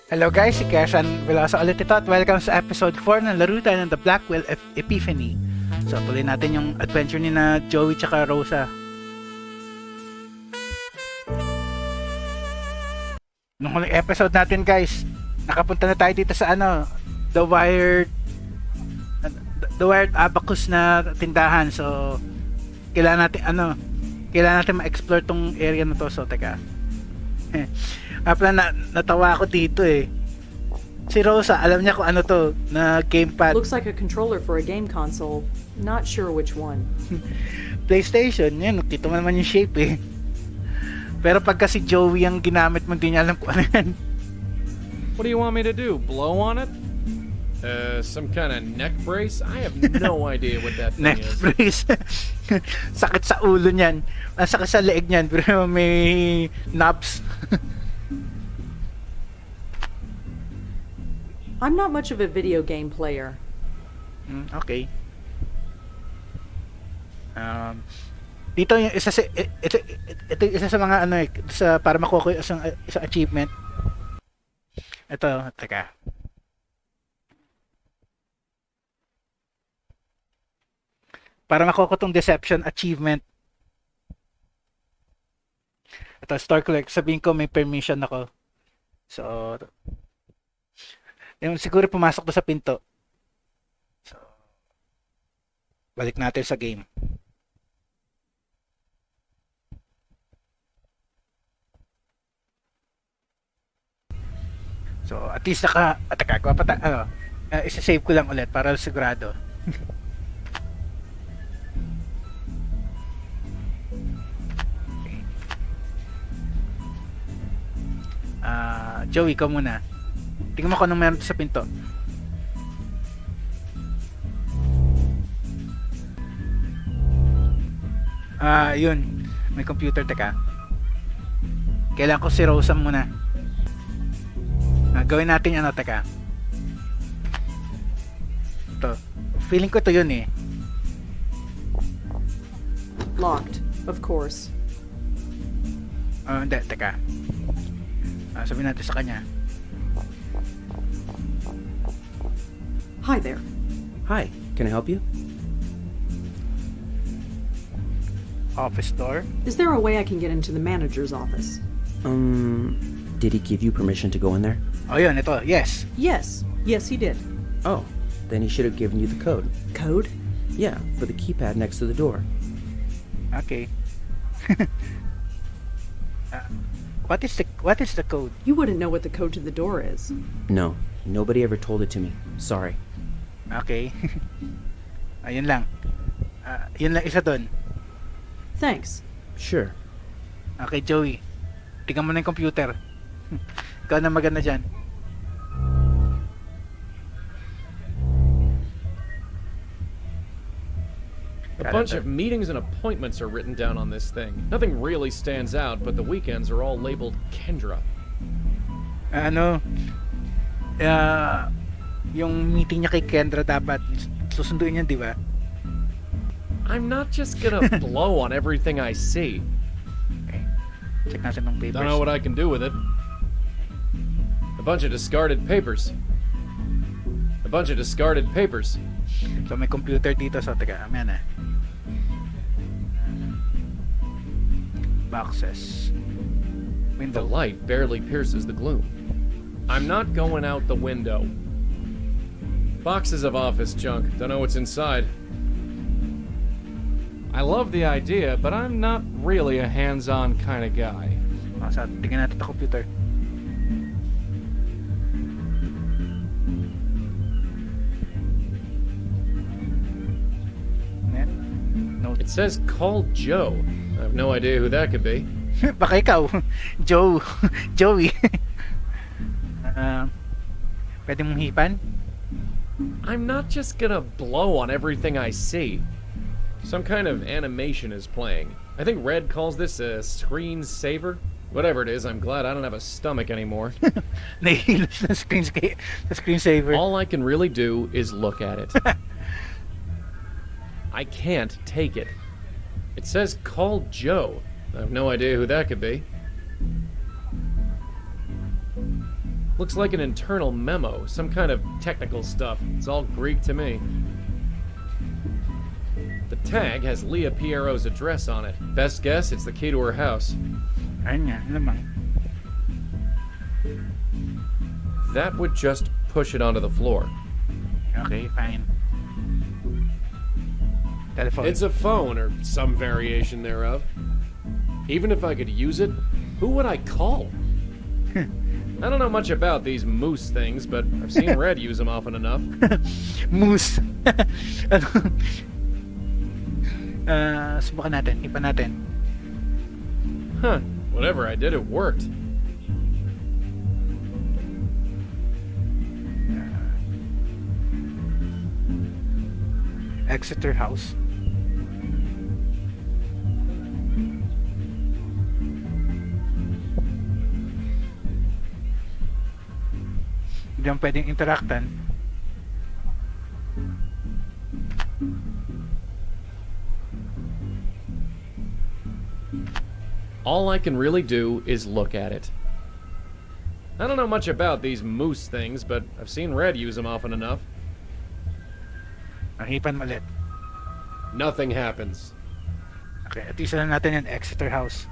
Hello guys, si Kesan Velosa ulit ito at welcome sa episode 4 ng laro tayo ng The Blackwell Epiphany. So tuloy natin yung adventure ni na Joey tsaka Rosa. Nung huling episode natin guys, nakapunta na tayo dito sa The Wired Abacus na tindahan. So kailangan natin ma-explore tong area na to. So teka. Natawa ako dito eh. Si Rosa, alam niya kung ano to na gamepad. Looks like a controller for a game console. Not sure which one. PlayStation, yan. Kita mo naman yung shape eh. Pero pagka si Joey ang ginamit mo, hindi niya alam kung ano yan. What do you want me to do? Blow on it? Some kind of neck brace? I have no idea what that thing Neck is. brace. Sakit sa ulo niyan. Ang sakit sa leeg niyan, pero may knobs. I'm not much of a video game player. Okay. Dito yung isa ito isa sa mga sa para makuha ko isang achievement. Ito, teka. Para makuha ko tong deception achievement. Ito, store collect. Sabihin ko may permission ako. So, siguro pumasok to sa pinto. So, balik natin sa game. So, at least isa-save ko lang ulit para sigurado. Joey, ikaw muna. Tingnan mo kung anong meron sa pinto. Yun. May computer, teka. Kailangan ko si Rosa muna. Gawin natin teka. Ito. Feeling ko ito yun eh. Locked, of course. Hindi, teka. Sabihin natin sa kanya. Hi there. Hi, can I help you? Office door. Is there a way I can get into the manager's office? Did he give you permission to go in there? Oh, yun, ito. Yes. Yes, he did. Oh, then he should have given you the code. Code? Yeah, for the keypad next to the door. Okay. What is the code? You wouldn't know what the code to the door is. No, nobody ever told it to me. Sorry. Okay. Ayun lang. Yun lang isa doon. Thanks. Sure. Okay, Joey. Tingnan mo na yung computer. Ikaw na maganda dyan. A bunch of meetings and appointments are written down on this thing. Nothing really stands out, but the weekends are all labeled Kendra. Yung meeting niya kay Kendra dapat susunduin niya, di ba? I'm not just gonna blow on everything I see. Okay. Check natin ng papers. Don't know what I can do with it. A bunch of discarded papers. A bunch of discarded papers. So may computer dito, so teka, amen Boxes. The Window. light barely pierces the gloom. I'm not going out the window. Boxes of office junk. Don't know what's inside. I love the idea, but I'm not really a hands-on kind of guy. So tingnan natin sa computer. Note. It says call Joe. I have no idea who that could be. Baka ikaw. Joey. Pwede mong hipan? I'm not just gonna blow on everything I see. Some kind of animation is playing. I think Red calls this a screen saver. Whatever it is, I'm glad I don't have a stomach anymore. Nahihilos na screensaver. All I can really do is look at it. I can't take it. It says call Joe. I have no idea who that could be. Looks like an internal memo, some kind of technical stuff. It's all Greek to me. The tag has Leah Piero's address on it. Best guess, it's the key to her house. Ayun nga, lamang. That would just push it onto the floor. Okay, fine. Telephone. It's a phone, or some variation thereof. Even if I could use it, who would I call? I don't know much about these moose things, but I've seen Red use them often enough. Moose. Ano? Subukan natin. Ipan natin. Huh. Whatever I did, it worked. Exeter House. Hindi naman pwedeng interactan. All I can really do is look at it. I don't know much about these moose things, but I've seen Red use them often enough. Hipan ulit. Nothing happens. Okay, at isa na natin yung Exeter House.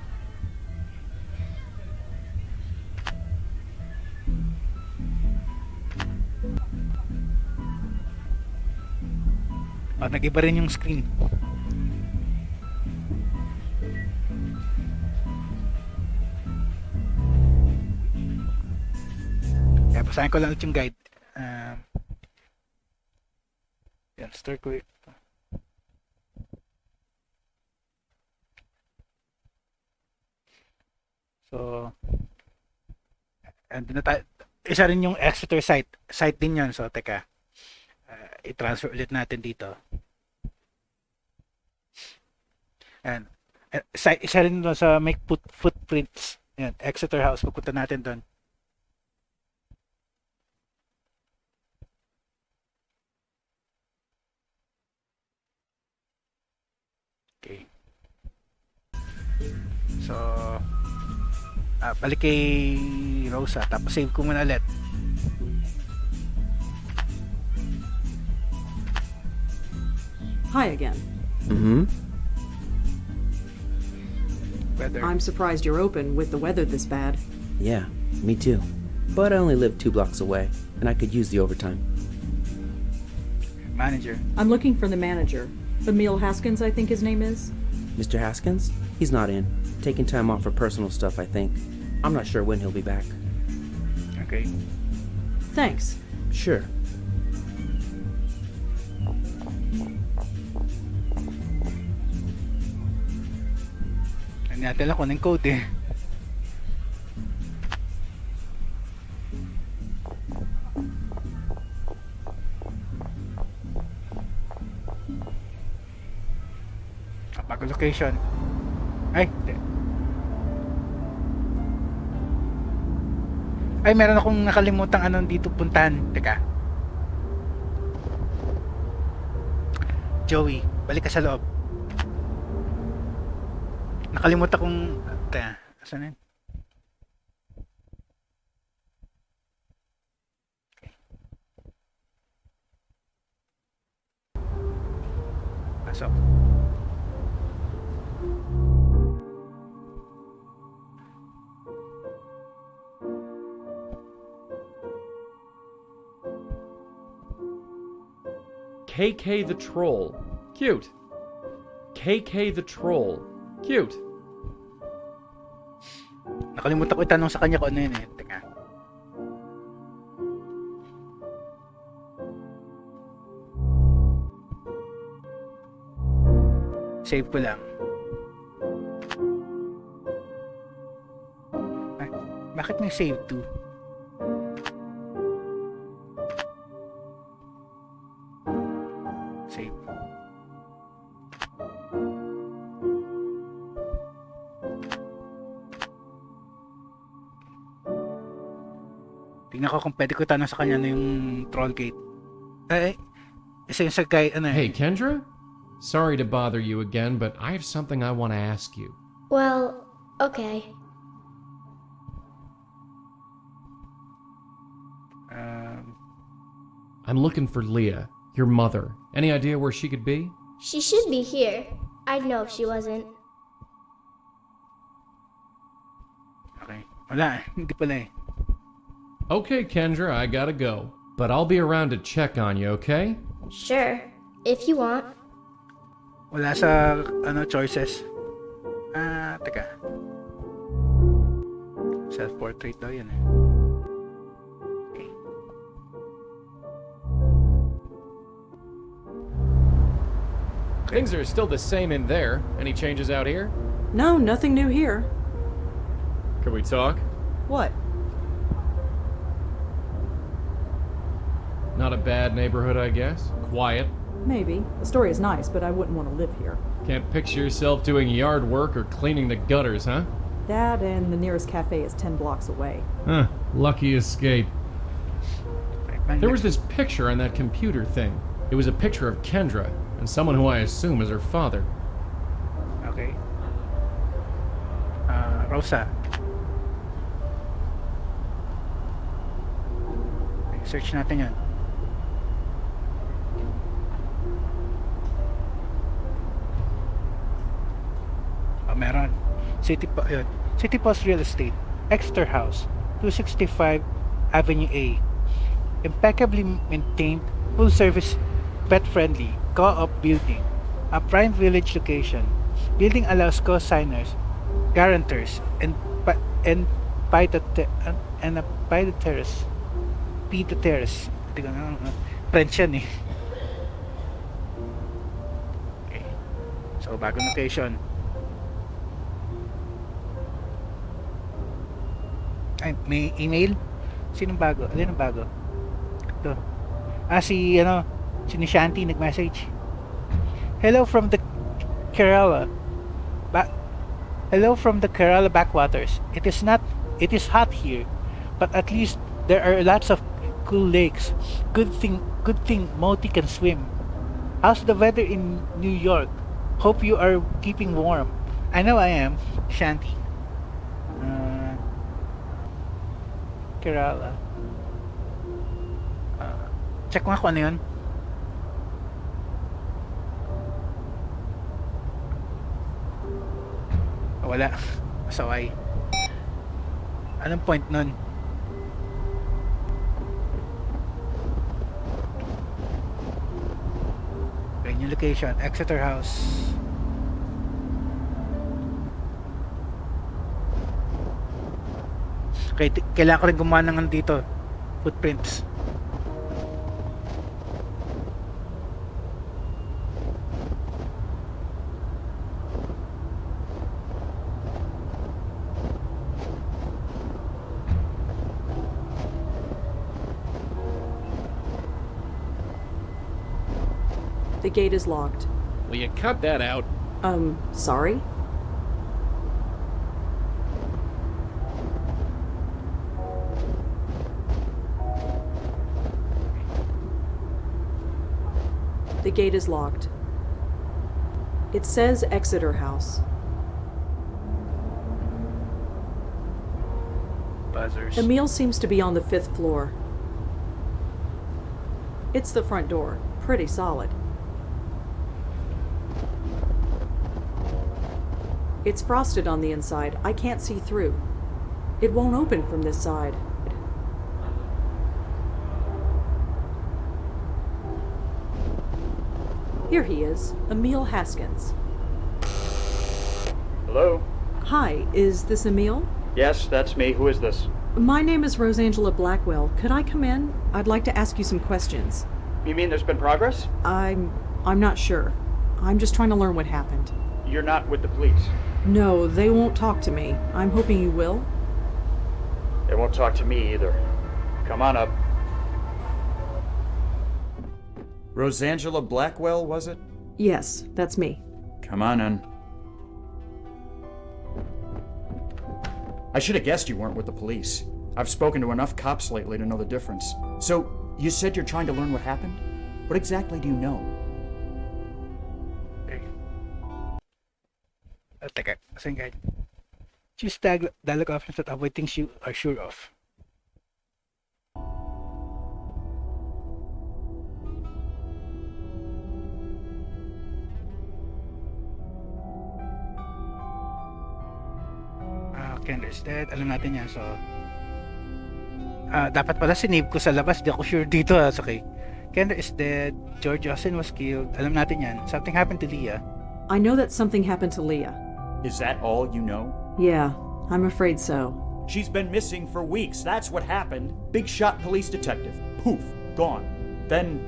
Oh, nag-iba rin yung screen. Kaya basahin ko lang ulit yung guide. Yan, store ko ito. So, andun na tayo. Isa rin yung Exeter site. Site din yun. So, teka. I-transfer ulit natin dito. And isa rin doon sa make footprints. Yan, Exeter House. Pupunta natin doon. Okay. So, balik kay Rosa. Tapos save ko muna ulit. Hi again. Mm-hmm. Weather. I'm surprised you're open with the weather this bad. Yeah, me too. But I only live 2 blocks away, and I could use the overtime. Manager. I'm looking for the manager. Emil Haskins, I think his name is. Mr. Haskins? He's not in. Taking time off for personal stuff, I think. I'm not sure when he'll be back. Okay. Thanks. Sure. Hindi natin lang kung anong code eh. Bago location. Ay, hindi. Ay, meron akong nakalimutang anong dito puntahan. Teka. Joey, balik ka sa loob. Nakalimutan kong... Teka, asan na yun? Okay. Pasok. KK the Troll. Cute. KK the Troll. Cute. Nakalimutan ko itanong sa kanya kung ano yun eh. Teka. Save ko lang. Ay, bakit may save to? Save. Tingnan ko kung pwede ko tanong sa kanya ano yung troll gate. Isa yung sa guy, ano Hey, Kendra? Sorry to bother you again, but I have something I want to ask you. Well, okay. I'm looking for Leah, your mother. Any idea where she could be? She should be here. I'd know if she wasn't. Okay. Wala, hindi pala eh. Okay, Kendra, I gotta go. But I'll be around to check on you, okay? Sure, if you want. Wala sa, choices. Teka. Self-portrait daw yun eh. Okay. Things are still the same in there. Any changes out here? No, nothing new here. Could we talk? What? Not a bad neighborhood, I guess. Quiet. Maybe. The story is nice, but I wouldn't want to live here. Can't picture yourself doing yard work or cleaning the gutters, huh? That and the nearest cafe is 10 blocks away. Huh. Lucky escape. Right, There was this picture on that computer thing. It was a picture of Kendra, and someone who I assume is her father. Okay. Rosa. Okay, search natin yan. Meron. City Post Real Estate, Exeter House, 265 Avenue A. Impeccably maintained, full service, pet friendly, co-op building. A prime village location. Building allows co-signers, guarantors, and by the terrace. Hindi ko na, French yan eh. Okay. So, bagong location. Ay, may email? Sinong bago? Alin ang bago? Ito. Si Nishanti nag-message. Hello from the Kerala. Hello from the Kerala backwaters. It is hot here, but at least there are lots of cool lakes. Good thing Moti can swim. How's the weather in New York? Hope you are keeping warm. I know I am, Shanti. Kerala. Check mo nga kung ano yun. Wala. Masaway. Anong point nun? Okay, new location. Exeter House. Okay, kailangan ko rin gumawa ng dito. Footprints. The gate is locked. Will you cut that out? Sorry? The gate is locked. It says Exeter House. Buzzers. Emil seems to be on the 5th floor. It's the front door. Pretty solid. It's frosted on the inside. I can't see through. It won't open from this side. Here he is, Emil Haskins. Hello? Hi, is this Emil? Yes, that's me. Who is this? My name is Rosangela Blackwell. Could I come in? I'd like to ask you some questions. You mean there's been progress? I'm not sure. I'm just trying to learn what happened. You're not with the police. No, they won't talk to me. I'm hoping you will. They won't talk to me either. Come on up. Rosangela Blackwell, was it? Yes, that's me. Come on in. I should have guessed you weren't with the police. I've spoken to enough cops lately to know the difference. So, you said you're trying to learn what happened? What exactly do you know? Teka, saan guide? Choose dialogue options that avoid things you are sure of. Kendra is dead. Alam natin yan. So, dapat pala sinave ko sa labas. Di ako sure dito. So, okay. Kendra is dead. George Austin was killed. Alam natin yan. Something happened to Leah. I know that something happened to Leah. Is that all you know? Yeah, I'm afraid so. She's been missing for weeks. That's what happened. Big shot police detective. Poof. Gone. Then,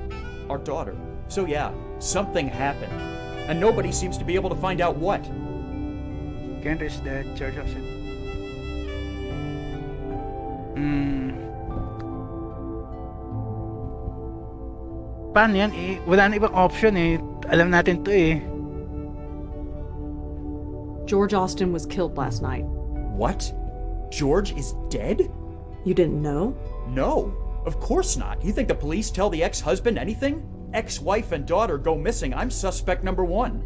our daughter. So yeah, something happened. And nobody seems to be able to find out what. Kendra is dead. George Austin. Paano yan eh? Wala na ibang option eh. Alam natin to eh. George Austin was killed last night. What? George is dead? You didn't know? No, of course not. You think the police tell the ex-husband anything? Ex-wife and daughter go missing. I'm suspect number one.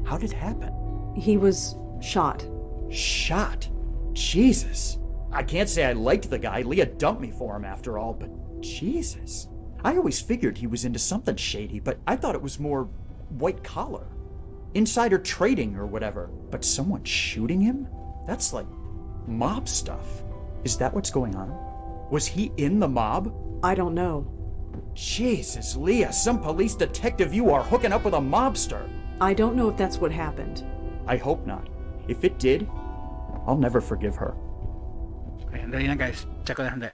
How'd it happen? He was shot. Shot? Jesus. I can't say I liked the guy. Leah dumped me for him after all, but Jesus. I always figured he was into something shady, but I thought it was more white collar. Insider trading or whatever. But someone shooting him? That's like mob stuff. Is that what's going on? Was he in the mob? I don't know. Jesus, Leah, some police detective you are hooking up with a mobster. I don't know if that's what happened. I hope not. If it did, I'll never forgive her. Okay, andali lang guys. Check ko lang handa.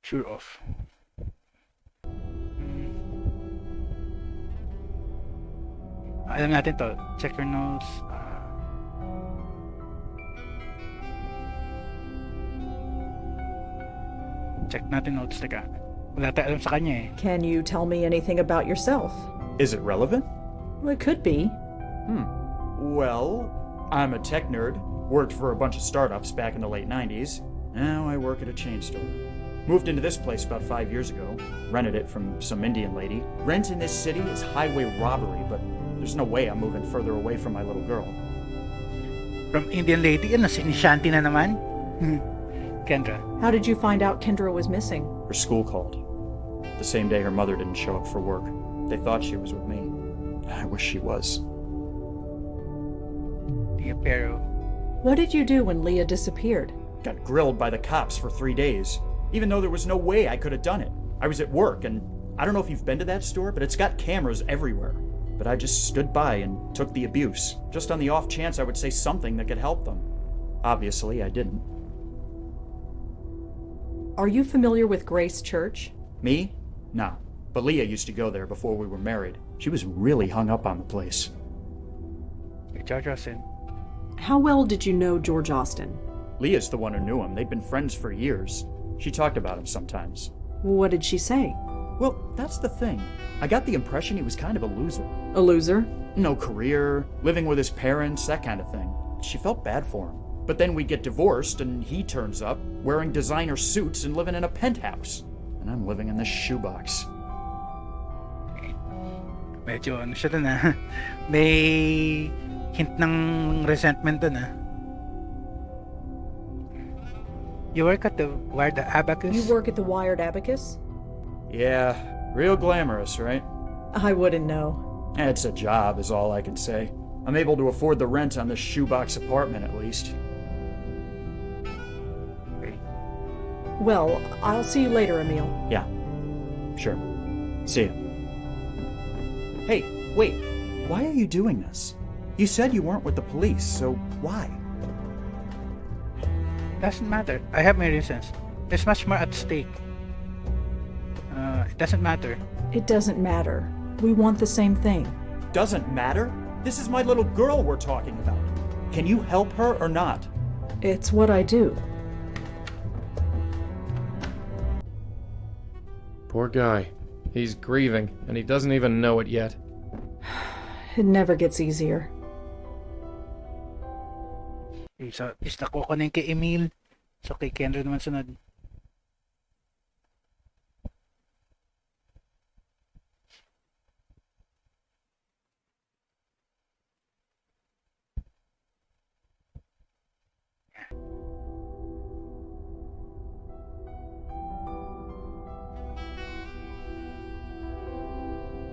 Sure off. Alam natin to. Check your notes. Check natin notes. Teka. Wala tayo alam sa kanya eh. Can you tell me anything about yourself? Is it relevant? Well, it could be. Well, I'm a tech nerd. Worked for a bunch of startups back in the late 90s. Now I work at a chain store. Moved into this place about 5 years ago. Rented it from some Indian lady. Rent in this city is highway robbery, but there's no way I'm moving further away from my little girl. From Indian lady, ano, sinishanti na naman? Kendra. How did you find out Kendra was missing? Her school called. The same day her mother didn't show up for work. They thought she was with me. I wish she was. Yeah, pero What did you do when Leah disappeared? Got grilled by the cops for 3 days, even though there was no way I could have done it. I was at work, and I don't know if you've been to that store, but it's got cameras everywhere. But I just stood by and took the abuse, just on the off chance I would say something that could help them. Obviously, I didn't. Are you familiar with Grace Church? Me? No. But Leah used to go there before we were married. She was really hung up on the place. George Austin. How well did you know George Austin? Leah's the one who knew him. They'd been friends for years. She talked about him sometimes. What did she say? Well, that's the thing. I got the impression he was kind of a loser. A loser? No career, living with his parents, that kind of thing. She felt bad for him. But then we get divorced and he turns up, wearing designer suits and living in a penthouse. And I'm living in this shoebox. Medyo ano siya dun ah. May hint ng resentment dun ah. You work at the Wired Abacus? You work at the Wired Abacus? Yeah, real glamorous, right? I wouldn't know. It's a job is all I can say. I'm able to afford the rent on this shoebox apartment at least. Well, I'll see you later, Emil. Yeah, sure. See ya. Hey, wait. Why are you doing this? You said you weren't with the police, so why? Doesn't matter. I have my reasons. There's much more at stake. It doesn't matter. It doesn't matter. We want the same thing. Doesn't matter? This is my little girl we're talking about. Can you help her or not? It's what I do. Poor guy. He's grieving, and he doesn't even know it yet. It never gets easier. Okay, so, is nakuha na yung kay Emil. So, kay Kendra naman sunod.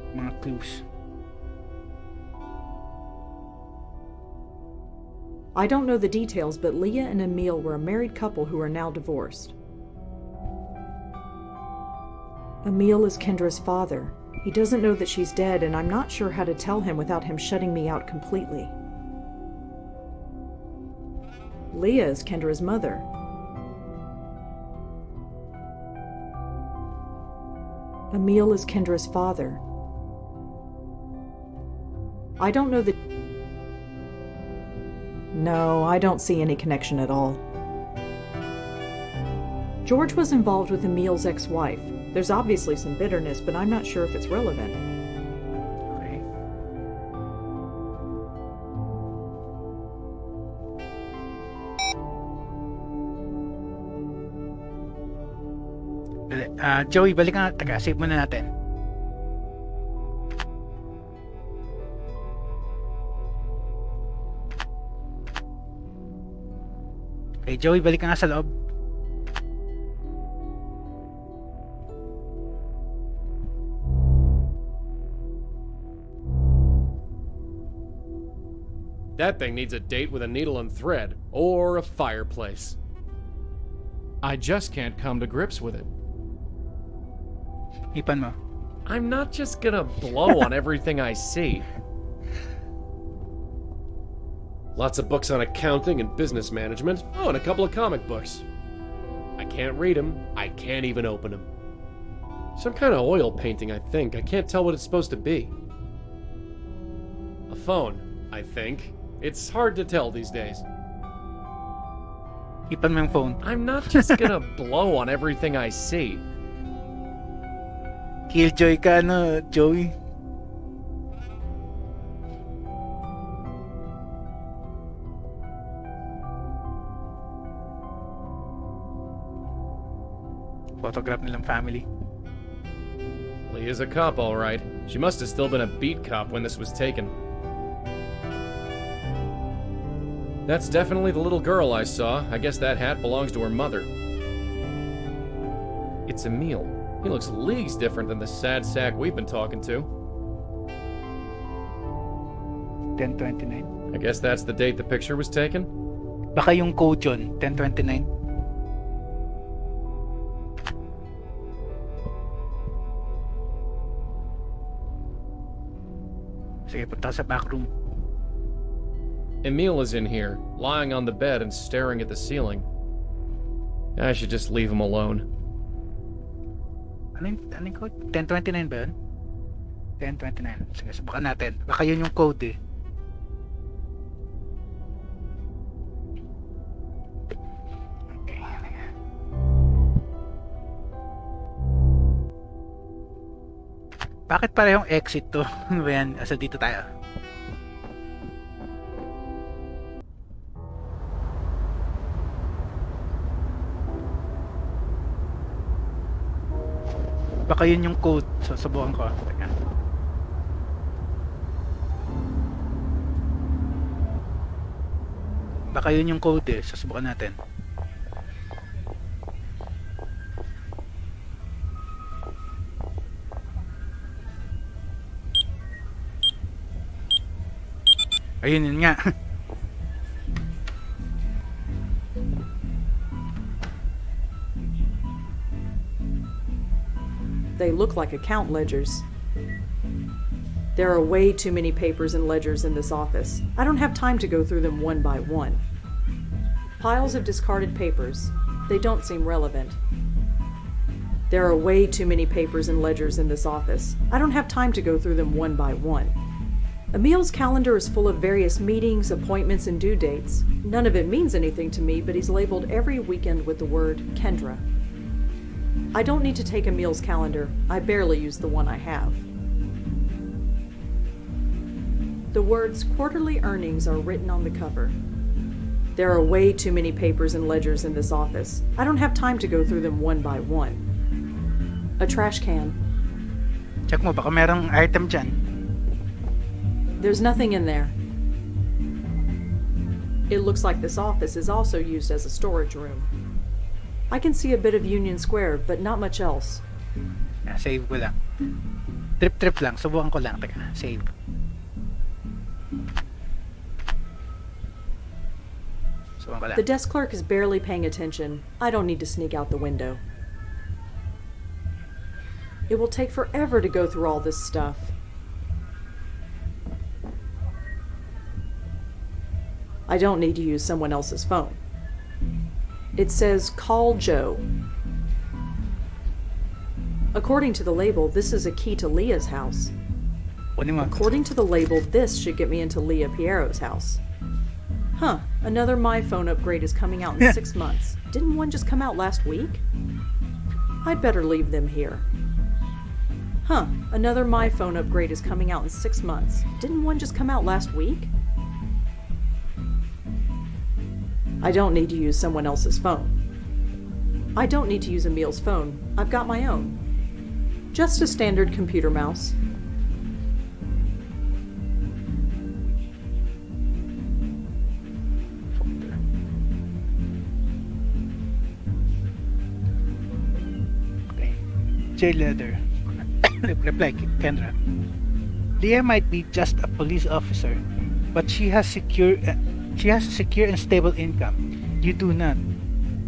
Mga clues. I don't know the details, but Leah and Emil were a married couple who are now divorced. Emil is Kendra's father. He doesn't know that she's dead, and I'm not sure how to tell him without him shutting me out completely. Leah is Kendra's mother. Emil is Kendra's father. I don't know the... No, I don't see any connection at all. George was involved with Emil's ex-wife. There's obviously some bitterness, but I'm not sure if it's relevant. Okay. Joey, balik ka nga. Taka, save muna natin. Okay, Joey, balik ka nga sa loob. That thing needs a date with a needle and thread, or a fireplace. I just can't come to grips with it. Ipan mo. I'm not just gonna blow on everything I see. Lots of books on accounting and business management. Oh, and a couple of comic books. I can't read them. I can't even open them. Some kind of oil painting, I think. I can't tell what it's supposed to be. A phone, I think. It's hard to tell these days. Ipan mo yung phone. I'm not just gonna blow on everything I see. Killjoy ka, no, Joey? Photograph nilang family. Leah's a cop, all right. She must have still been a beat cop when this was taken. That's definitely the little girl I saw. I guess that hat belongs to her mother. It's Emil. He looks leagues different than the sad sack we've been talking to. 10:29. I guess that's the date the picture was taken? Baka yung code yun, 10:29. Sige, punta sa back room. Emil is in here, lying on the bed and staring at the ceiling. I should just leave him alone. Ano yung code? 10:29 ba yun? 10:29. Sige, subukan natin. Baka yun yung code eh. Okay. Bakit parehong exit to? Ano ba yan? Asa dito tayo? Baka yun yung code. So, subukan ko. Teka. Baka yun yung code eh. So, subukan natin. Ayun yun nga. They look like account ledgers. There are way too many papers and ledgers in this office. I don't have time to go through them one by one. Piles of discarded papers. They don't seem relevant. There are way too many papers and ledgers in this office. I don't have time to go through them one by one. Emil's calendar is full of various meetings, appointments, and due dates. None of it means anything to me, but he's labeled every weekend with the word Kendra. I don't need to take Emil's calendar. I barely use the one I have. The words quarterly earnings are written on the cover. There are way too many papers and ledgers in this office. I don't have time to go through them one by one. A trash can. Check mo, baka merong item dyan. There's nothing in there. It looks like this office is also used as a storage room. I can see a bit of Union Square, but not much else. Yeah, save ko lang. Trip lang. Subukan ko lang. Teka, save. wala. The desk clerk is barely paying attention. I don't need to sneak out the window. It will take forever to go through all this stuff. I don't need to use someone else's phone. It says, call Joe. According to the label, this is a key to Leah's house. Kunin mo. According to the label, this should get me into Leah Piero's house. Huh, another My Phone upgrade is coming out in 6 months. Didn't one just come out last week? I'd better leave them here. Huh, another My Phone upgrade is coming out in 6 months. Didn't one just come out last week? I don't need to use someone else's phone. I don't need to use Emil's phone. I've got my own. Just a standard computer mouse. Okay. J Leather. Reply, Kendra. Leah might be just a police officer, but she has a secure and stable income. You do not.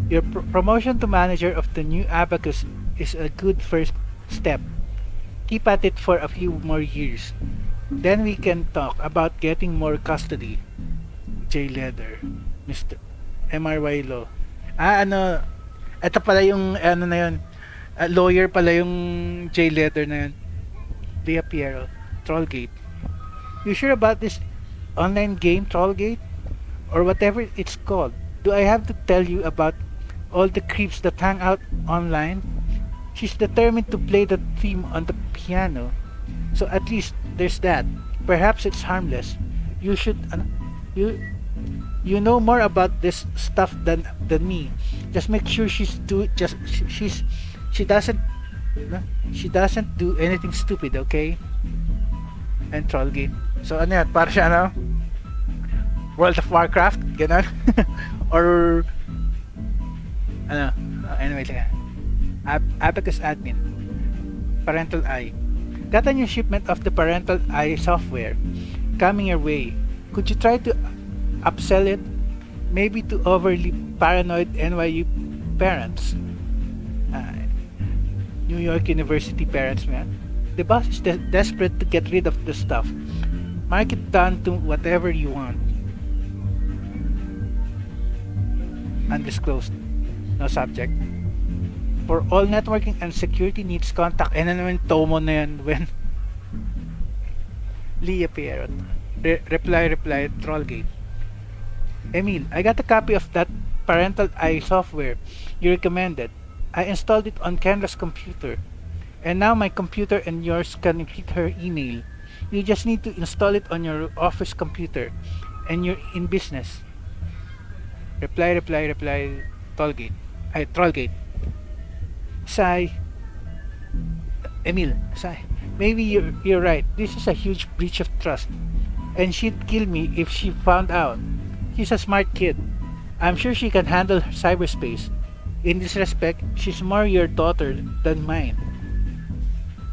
Your promotion to manager of the new Abacus is a good first step. Keep at it for a few more years. Then we can talk about getting more custody. J Leather. Mr. MRY Law. Ito pala yung na yun. Lawyer pala yung J Leather na yun. Leah Piero. Trollgate. You sure about this online game, Trollgate? Or whatever it's called? Do I have to tell you about all the creeps that hang out online? She's determined to play the theme on the piano. So at least there's that. Perhaps it's harmless. You should you know more about this stuff than me. Just make sure she doesn't do anything stupid, okay? And Trollgate. So ano yan? Para siya ano? World of Warcraft? Ganon? Or ano? Anyway, sige. Abacus Admin. Parental Eye. Got a new shipment of the Parental Eye software coming your way. Could you try to upsell it? Maybe to overly paranoid NYU parents. New York University parents, man. The boss is desperate to get rid of the stuff. Mark it down to whatever you want. Undisclosed. No subject. For all networking and security needs, contact. And ano yung Tomo na yan when Leah Pierrot. Reply, Trollgate. Emil, I got a copy of that Parental Eye software you recommended. I installed it on Kendra's computer. And now my computer and yours can read her email. You just need to install it on your office computer. And you're in business. Reply, Trollgate. Trollgate. Sigh. Emil, sigh. Maybe you're right. This is a huge breach of trust. And she'd kill me if she found out. She's a smart kid. I'm sure she can handle cyberspace. In this respect, she's more your daughter than mine.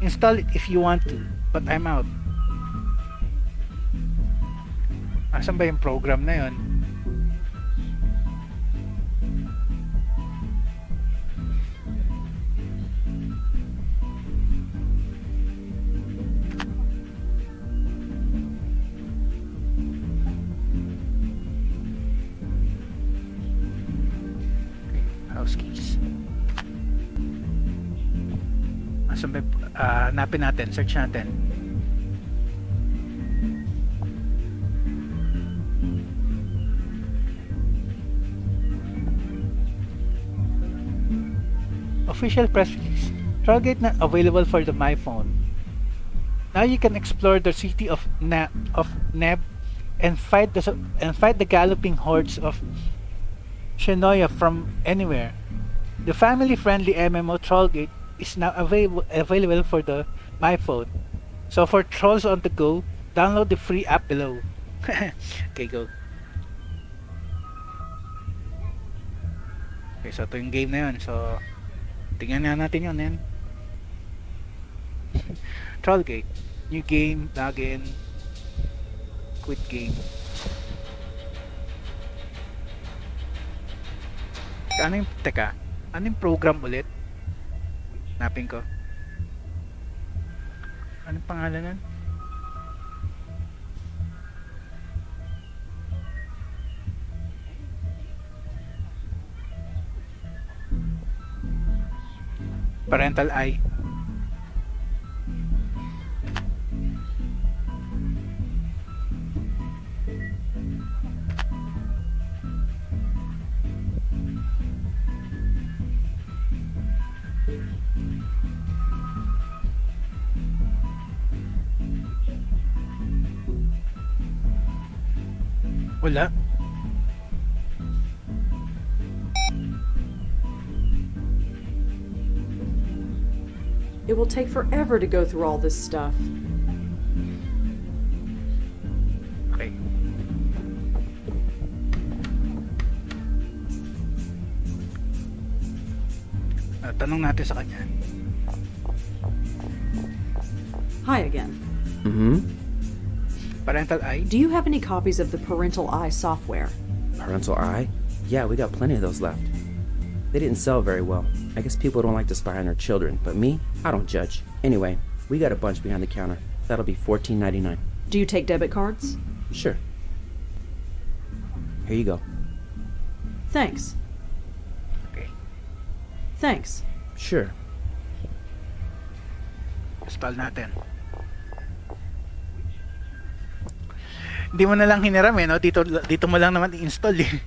Install it if you want to, but I'm out. Asan ba yung program na yun? House keys. Asan ba? Hanapin natin, search natin. Official press release. Trollgate not available for the My Phone. Now you can explore the city of Neb and fight the galloping hordes of Shenoya from anywhere. The family-friendly MMO Trollgate is now available for the My Phone. So for trolls on the go, download the free app below. Okay, go. Okay, so ito yung game na yun. So, tingnan na natin yun, yan. Trollgate. New game, login, quit game. Ano yung program ulit? Hanapin ko. Anong pangalan nun? Parental eye. Wala. It will take forever to go through all this stuff. Okay. Tanong natin sa kanya. Hi again. Mm-hmm. Parental eye? Do you have any copies of the Parental Eye software? Parental eye? Yeah, we got plenty of those left. They didn't sell very well. I guess people don't like to spy on their children, but me, I don't judge. Anyway, we got a bunch behind the counter. That'll be $14.99. Do you take debit cards? Sure. Here you go. Thanks. Okay. Thanks. Sure. Install natin. Hindi mo na lang hiniram eh, no? Dito mo lang naman i-install eh.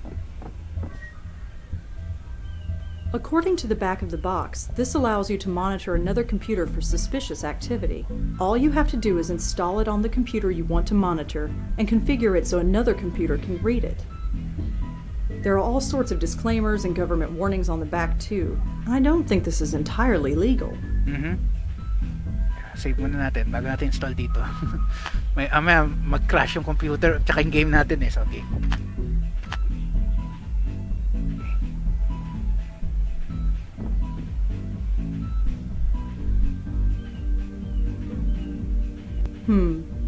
According to the back of the box, this allows you to monitor another computer for suspicious activity. All you have to do is install it on the computer you want to monitor and configure it so another computer can read it. There are all sorts of disclaimers and government warnings on the back too. I don't think this is entirely legal. Save muna natin bago natin install dito. May mag-crash yung computer at saka yung game natin eh. So, okay.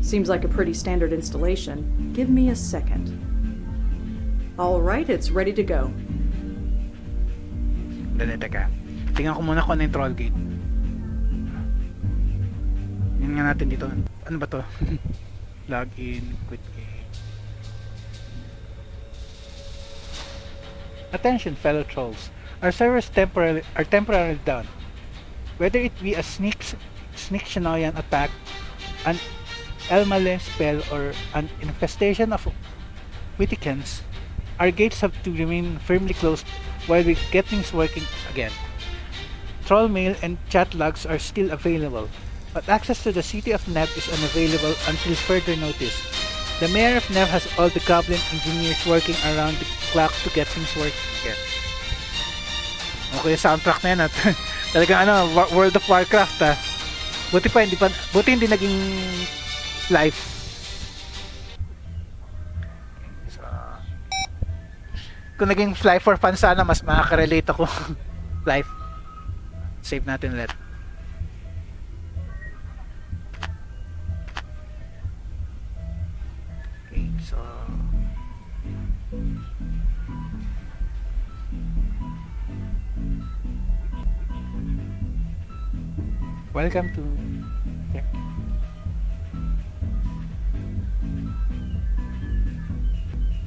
Seems like a pretty standard installation. Give me a second. Alright, it's ready to go. Dali, teka. Tingnan ko muna kung ano yung troll gate. Yun nga natin dito. Ano ba to? Login, quit game. Attention fellow trolls. Our servers are temporarily down. Whether it be a sneak Shinoyan attack, an Elmale spell, or an infestation of Witikens, our gates have to remain firmly closed while we get things working again. Troll mail and chat logs are still available, but access to the city of Nev is unavailable until further notice. The mayor of Nev has all the goblin engineers working around the clock to get things working again. Okay, soundtrack na yan at talagang World of Warcraft ah. Buti hindi naging live. So, kung naging fly for fun sana, mas makaka-relate ako. Live. Save natin ulit. Okay, so welcome to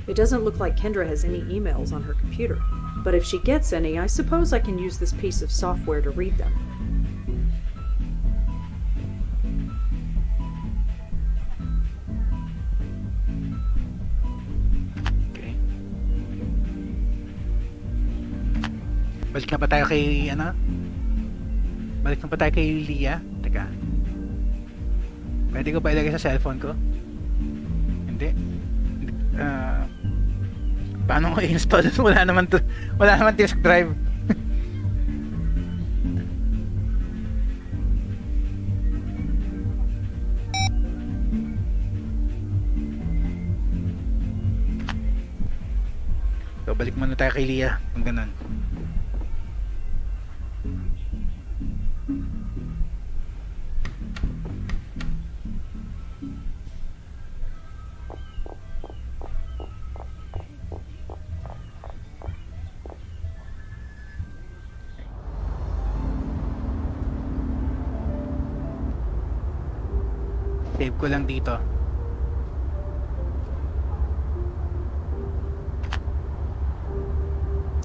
It doesn't look like Kendra has any emails on her computer, but if she gets any, I suppose I can use this piece of software to read them. okay. Balik na ba tayo kay Balik na ba tayo kay Leah? Teka. Pwede ko ba ilagay sa cellphone ko? Hindi. Paano ko i-install? Wala naman disk drive. So, balik muna tayo kay Leah. Kung ganun. Save ko lang dito.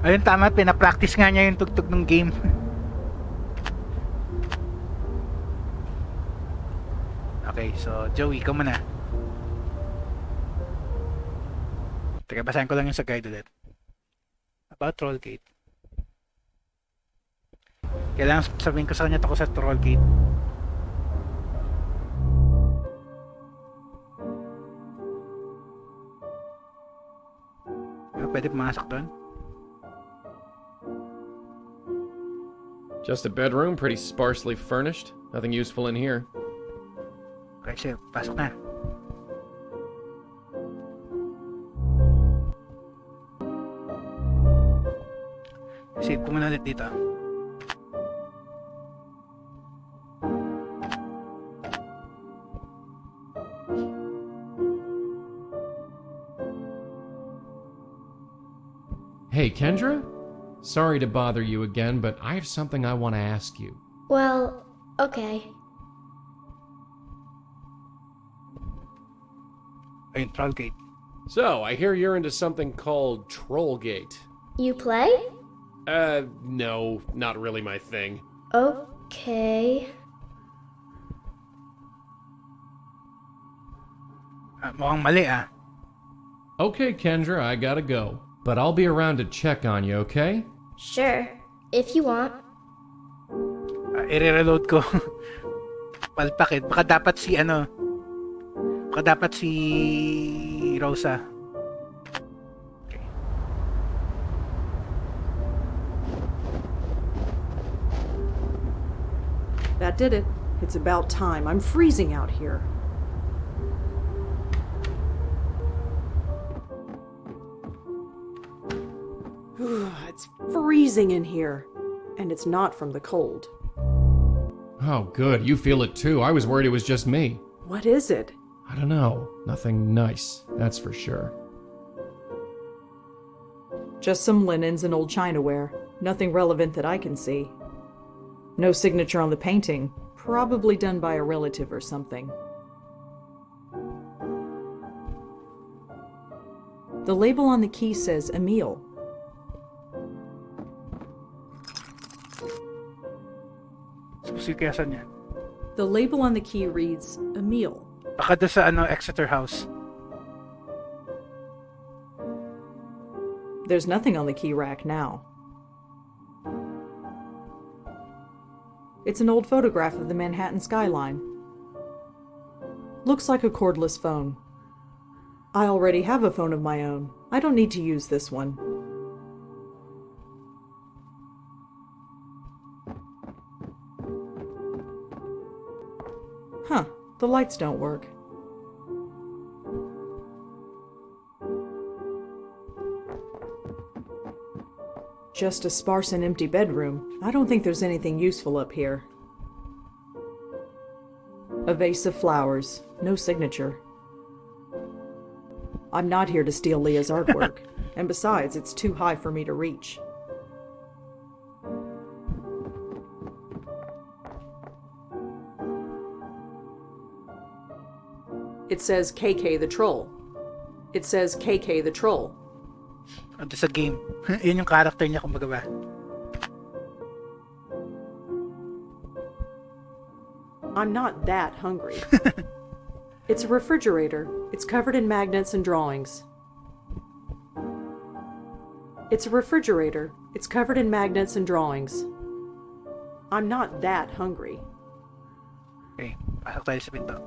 Ayun, tama, pinapractice nga niya yung tugtog ng game. Okay, so Joey, ikaw muna. Teka, basahin ko lang yung sa guide ulit. About Trollgate. Kailangan sabihin ko sa kanya tungkol sa Trollgate. Pwede pumasok doon? Just a bedroom, pretty sparsely furnished. Nothing useful in here. Okay, sige, pasok na. Save ko muna ulit dito. Hey, Kendra? Sorry to bother you again, but I have something I want to ask you. Well, okay. Ayun, Trollgate. So, I hear you're into something called Trollgate. You play? No, not really my thing. Okay. Mukhang mali ah. Okay, Kendra, I gotta go. But I'll be around to check on you, okay? Sure. If you want. I-reload ko. Palpakit. Baka dapat si Baka dapat si Rosa. Okay. That did it. It's about time. I'm freezing out here. It's freezing in here. And it's not from the cold. Oh, good. You feel it too. I was worried it was just me. What is it? I don't know. Nothing nice, that's for sure. Just some linens and old chinaware. Nothing relevant that I can see. No signature on the painting. Probably done by a relative or something. The label on the key says Emile. Susi kaya saan yan? The label on the key reads Emile. Baka doon sa Exeter House. There's nothing on the key rack now. It's an old photograph of the Manhattan skyline. Looks like a cordless phone. I already have a phone of my own. I don't need to use this one. Huh, the lights don't work. Just a sparse and empty bedroom. I don't think there's anything useful up here. A vase of flowers. No signature. I'm not here to steal Leah's artwork. And besides, it's too high for me to reach. It says KK the Troll. It says KK the Troll. Ito sa game. Yun yung character niya, kumbaga ba. I'm not that hungry. It's a refrigerator. It's covered in magnets and drawings. It's a refrigerator. It's covered in magnets and drawings. I'm not that hungry. Okay, pasok tayo sa pinto.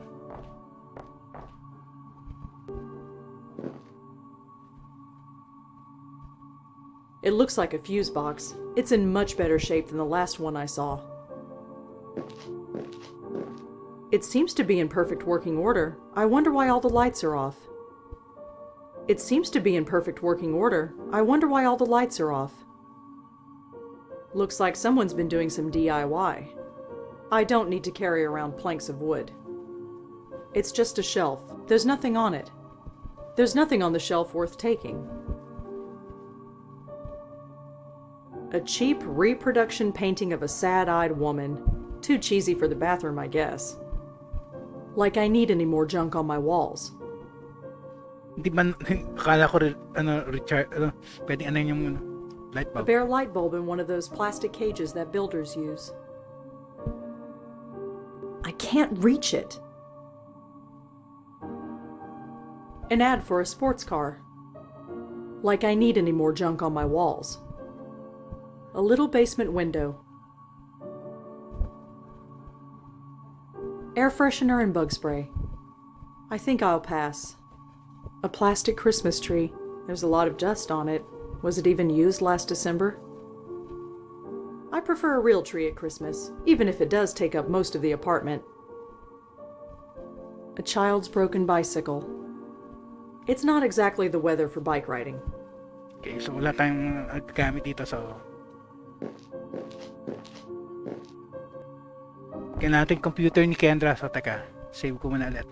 It looks like a fuse box. It's in much better shape than the last one I saw. It seems to be in perfect working order. I wonder why all the lights are off. It seems to be in perfect working order. I wonder why all the lights are off. Looks like someone's been doing some DIY. I don't need to carry around planks of wood. It's just a shelf. There's nothing on it. There's nothing on the shelf worth taking. A cheap reproduction painting of a sad-eyed woman. Too cheesy for the bathroom, I guess. Like I need any more junk on my walls. Hindi man, akala ko, Richard, pwede ano yung light A bulb. bare light bulb in one of those plastic cages that builders use. I can't reach it. An ad for a sports car. Like I need any more junk on my walls. A little basement window. Air freshener and bug spray. I think I'll pass. A plastic Christmas tree. There's a lot of dust on it. Was it even used last December? I prefer a real tree at Christmas, even if it does take up most of the apartment. A child's broken bicycle. It's not exactly the weather for bike riding. Okay, so wala tayong gamit dito, so... Kailangan natin computer ni Kendra, so teka, save ko muna ulit.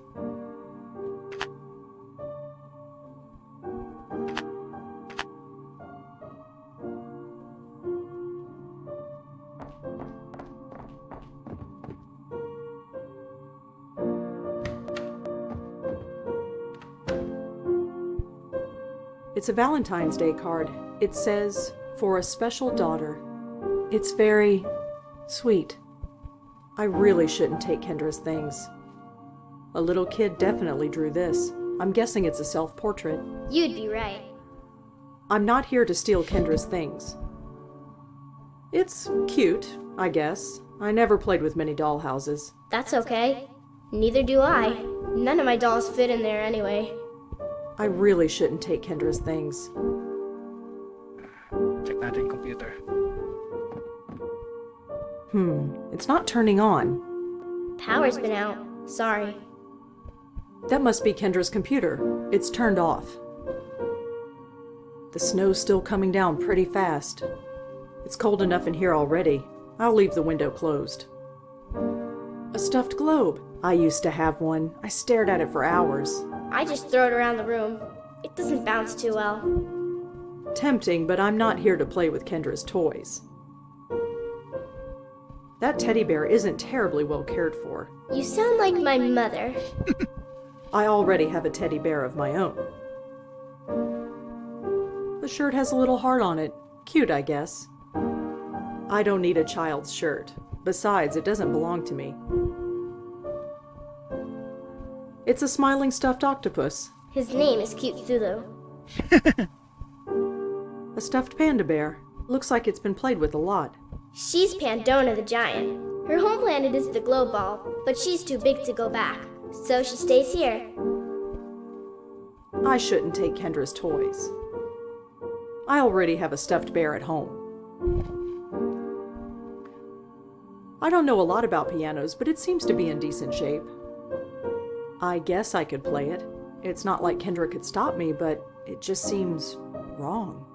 It's a Valentine's Day card. It says, "For a special daughter." It's very sweet. I really shouldn't take Kendra's things. A little kid definitely drew this. I'm guessing it's a self-portrait. You'd be right. I'm not here to steal Kendra's things. It's cute, I guess. I never played with many dollhouses. That's okay. Neither do I. None of my dolls fit in there anyway. I really shouldn't take Kendra's things. Check natin yung computer. It's not turning on. Power's been out. Sorry. That must be Kendra's computer. It's turned off. The snow's still coming down pretty fast. It's cold enough in here already. I'll leave the window closed. A stuffed globe. I used to have one. I stared at it for hours. I just throw it around the room. It doesn't bounce too well. Tempting, but I'm not here to play with Kendra's toys. That teddy bear isn't terribly well cared for. You sound like my mother. I already have a teddy bear of my own. The shirt has a little heart on it. Cute, I guess. I don't need a child's shirt. Besides, it doesn't belong to me. It's a smiling stuffed octopus. His name is Cute Thulu. A stuffed panda bear. Looks like it's been played with a lot. She's Pandora the Giant. Her home planet is the Globe Ball, but she's too big to go back, so she stays here. I shouldn't take Kendra's toys. I already have a stuffed bear at home. I don't know a lot about pianos, but it seems to be in decent shape. I guess I could play it. It's not like Kendra could stop me, but it just seems wrong.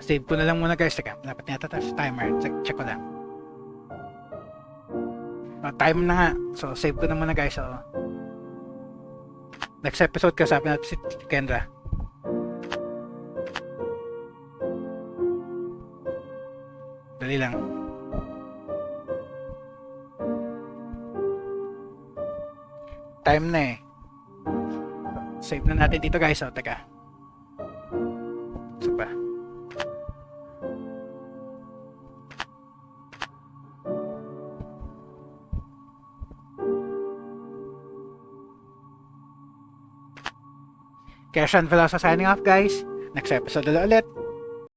Save ko na lang muna guys. Teka, dapat nata sa timer. Check ko lang. Time na nga. So, save ko na muna guys. So, next episode kasapin natin si Kendra. Dali lang. Time na eh. Save na natin dito guys. So, teka. So ba? Kaya Farmville signing off guys. Next episode ulit.